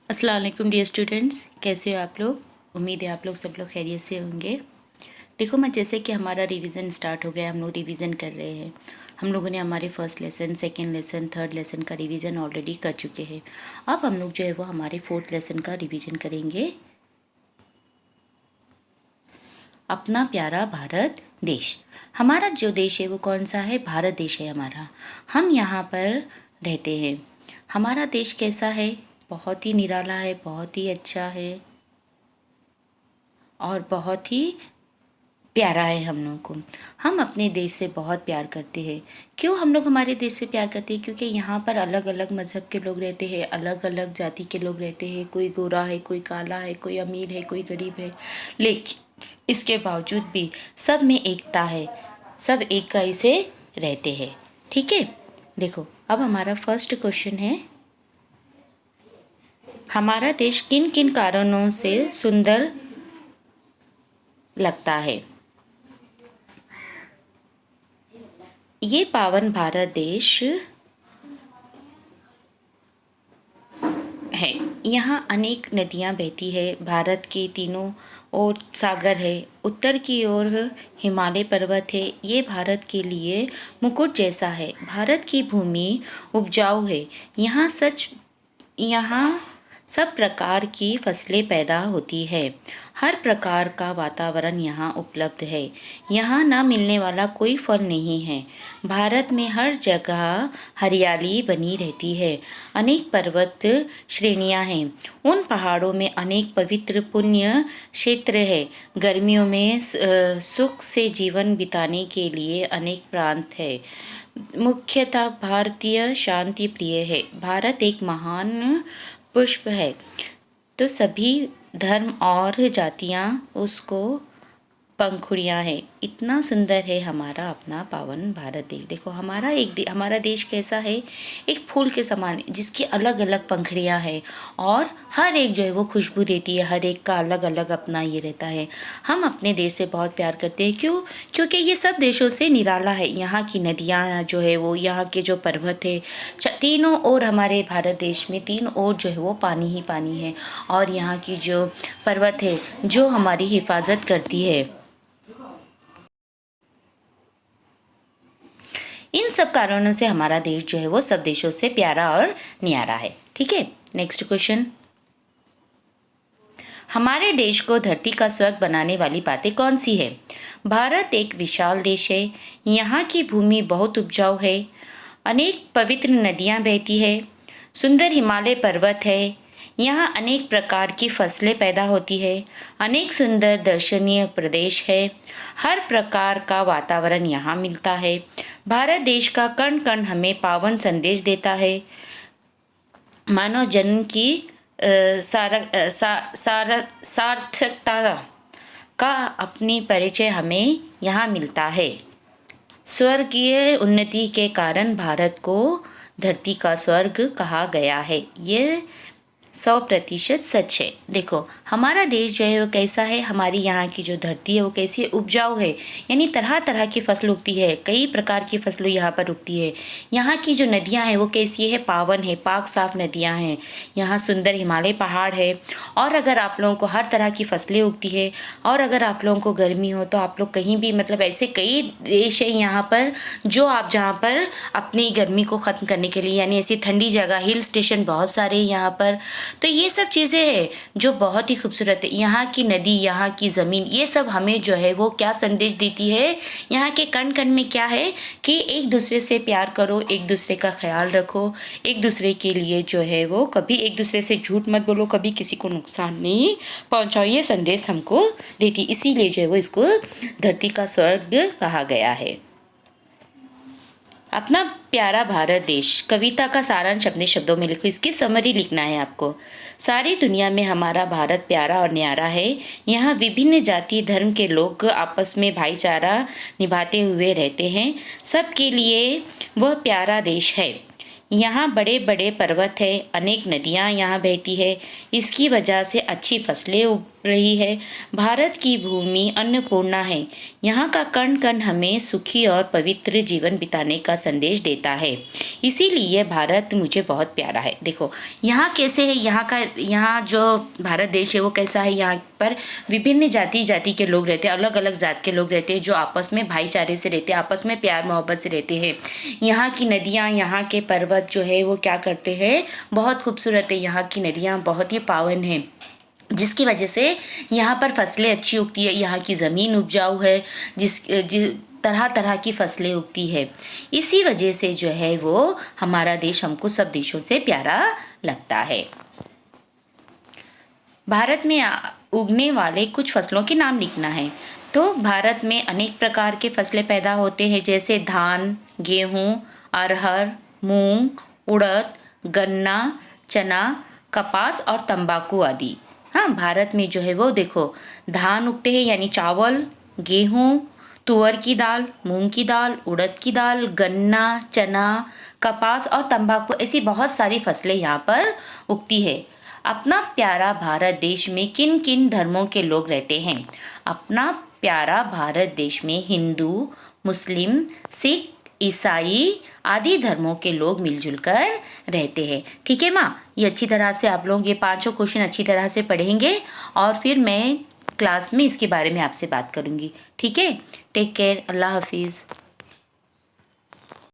अस्सलाम वालेकुम dear students, कैसे हो आप लोग। उम्मीद है आप लोग सब लोग खैरियत से होंगे। देखो मैं जैसे कि हमारा रिवीजन स्टार्ट हो गया, हम लोग रिवीजन कर रहे हैं। हम लोगों ने हमारे first lesson, second lesson, third lesson का रिवीजन ऑलरेडी कर चुके हैं। अब हम लोग जो है वो हमारे फोर्थ लेसन का रिवीजन करेंगे। अपना प्यारा भारत देश। हमारा जो देश है वो कौन सा है? भारत देश है हमारा। हम यहाँ पर रहते हैं। हमारा देश कैसा है? बहुत ही निराला है, बहुत ही अच्छा है और बहुत ही प्यारा है हम लोगों को। हम अपने देश से बहुत प्यार करते हैं। क्यों हम लोग हमारे देश से प्यार करते हैं? क्योंकि यहाँ पर अलग अलग मज़हब के लोग रहते हैं, अलग अलग जाति के लोग रहते हैं। कोई गोरा है, कोई काला है, कोई अमीर है, कोई गरीब है, लेकिन इसके बावजूद भी सब में एकता है, सब इकाई से रहते हैं। ठीक है, देखो अब हमारा फर्स्ट क्वेश्चन है, हमारा देश किन किन कारणों से सुंदर लगता है? ये पावन भारत देश है। यहाँ अनेक नदियाँ बहती है। भारत के तीनों ओर सागर है। उत्तर की ओर हिमालय पर्वत है। ये भारत के लिए मुकुट जैसा है। भारत की भूमि उपजाऊ है। यहाँ सब प्रकार की फसलें पैदा होती है। हर प्रकार का वातावरण यहाँ उपलब्ध है। यहाँ न मिलने वाला कोई फल नहीं है। भारत में हर जगह हरियाली बनी रहती है। अनेक पर्वत श्रेणियाँ हैं। उन पहाड़ों में अनेक पवित्र पुण्य क्षेत्र है। गर्मियों में सुख से जीवन बिताने के लिए अनेक प्रांत है। मुख्यतः भारतीय शांति प्रिय है। भारत एक महान पुष्प है, तो सभी धर्म और जातियाँ उसको पंखुड़ियाँ हैं। इतना सुंदर है हमारा अपना पावन भारत देश। देखो हमारा देश कैसा है? एक फूल के समान है, जिसकी अलग अलग पंखुड़ियाँ हैं और हर एक जो है वो खुशबू देती है। हर एक का अलग अलग अपना ये रहता है। हम अपने देश से बहुत प्यार करते हैं। क्यों? क्योंकि ये सब देशों से निराला है। यहाँ की नदियाँ जो है वो, यहाँ के जो पर्वत है, तीनों ओर हमारे भारत देश में तीन ओर जो है वो पानी ही पानी है। और यहाँ की जो पर्वत है जो हमारी हिफाजत करती है। इन सब कारणों से हमारा देश जो है वो सब देशों से प्यारा और न्यारा है। ठीक है, नेक्स्ट क्वेश्चन, हमारे देश को धरती का स्वर्ग बनाने वाली बातें कौन सी है? भारत एक विशाल देश है। यहाँ की भूमि बहुत उपजाऊ है। अनेक पवित्र नदियाँ बहती है। सुंदर हिमालय पर्वत है। यहाँ अनेक प्रकार की फसलें पैदा होती है। अनेक सुंदर दर्शनीय प्रदेश है। हर प्रकार का वातावरण यहाँ मिलता है। भारत देश का कण कण हमें पावन संदेश देता है। मानव जन्म की सार्थकता का अपनी परिचय हमें यहाँ मिलता है। स्वर्गीय उन्नति के कारण भारत को धरती का स्वर्ग कहा गया है। ये 100% सच है। देखो हमारा देश जो है वो कैसा है? हमारी यहाँ की जो धरती है वो कैसी है? उपजाऊ है। यानी तरह तरह की फसल उगती है। कई प्रकार की फसलें यहाँ पर उगती है। यहाँ की जो नदियाँ हैं वो कैसी है? पावन है, पाक साफ नदियाँ हैं। यहाँ सुंदर हिमालय पहाड़ है। और अगर आप लोगों को हर तरह की फसलें उगती है और अगर आप लोगों को गर्मी हो तो आप लोग कहीं भी, मतलब ऐसे कई देश है यहाँ पर जो आप जहाँ पर अपनी गर्मी को ख़त्म करने के लिए, यानी ऐसी ठंडी जगह, हिल स्टेशन बहुत सारे यहाँ पर। तो ये सब चीज़ें हैं जो बहुत ही खूबसूरत है। यहाँ की नदी, यहाँ की ज़मीन, ये सब हमें जो है वो क्या संदेश देती है? यहाँ के कण कण में क्या है कि एक दूसरे से प्यार करो, एक दूसरे का ख्याल रखो, एक दूसरे के लिए जो है वो कभी एक दूसरे से झूठ मत बोलो, कभी किसी को नुकसान नहीं पहुँचाओ। ये संदेश हमको देती, इसीलिए जो है वो इसको धरती का स्वर्ग कहा गया है। अपना प्यारा भारत देश कविता का सारांश अपने शब्दों में लिखो। इसकी समरी लिखना है आपको। सारी दुनिया में हमारा भारत प्यारा और न्यारा है। यहाँ विभिन्न जाति धर्म के लोग आपस में भाईचारा निभाते हुए रहते हैं। सबके लिए वह प्यारा देश है। यहाँ बड़े बड़े पर्वत है, अनेक नदियाँ यहाँ बहती है, इसकी वजह से अच्छी फसलें उग रही है। भारत की भूमि अन्नपूर्णा है, यहाँ का कण कण हमें सुखी और पवित्र जीवन बिताने का संदेश देता है, इसीलिए भारत मुझे बहुत प्यारा है। देखो यहाँ कैसे है, यहाँ जो भारत देश है वो कैसा है, यहाँ पर विभिन्न जाति के लोग रहते हैं, अलग अलग जात के लोग रहते हैं, जो आपस में भाईचारे से रहते हैं, आपस में प्यार मोहब्बत से रहते हैं। यहाँ की नदियाँ, यहाँ के पर्वत जो है वो क्या करते हैं, बहुत खूबसूरत है। यहाँ की नदियाँ बहुत ही पावन हैं, जिसकी वजह से यहाँ पर फसलें अच्छी उगती है। यहाँ की ज़मीन उपजाऊ है, जिस तरह तरह की फसलें उगती है। इसी वजह से जो है वो हमारा देश हमको सब देशों से प्यारा लगता है। भारत में उगने वाले कुछ फसलों के नाम लिखना है। तो भारत में अनेक प्रकार के फसलें पैदा होते हैं, जैसे धान, गेहूँ, अरहर, मूंग, उड़द, गन्ना, चना, कपास और तंबाकू आदि। हाँ, भारत में जो है वो देखो धान उगते हैं यानी चावल, गेहूँ, तुअर की दाल, मूंग की दाल, उड़द की दाल, गन्ना, चना, कपास और तंबाकू, ऐसी बहुत सारी फसलें यहाँ पर उगती है। अपना प्यारा भारत देश में किन किन धर्मों के लोग रहते हैं? अपना प्यारा भारत देश में हिंदू, मुस्लिम, सिख, ईसाई आदि धर्मों के लोग मिलजुल कर रहते हैं। ठीक है माँ, ये अच्छी तरह से आप लोग ये पांचों क्वेश्चन अच्छी तरह से पढ़ेंगे और फिर मैं क्लास में इसके बारे में आपसे बात करूँगी। ठीक है, टेक केयर, अल्लाह हाफिज़।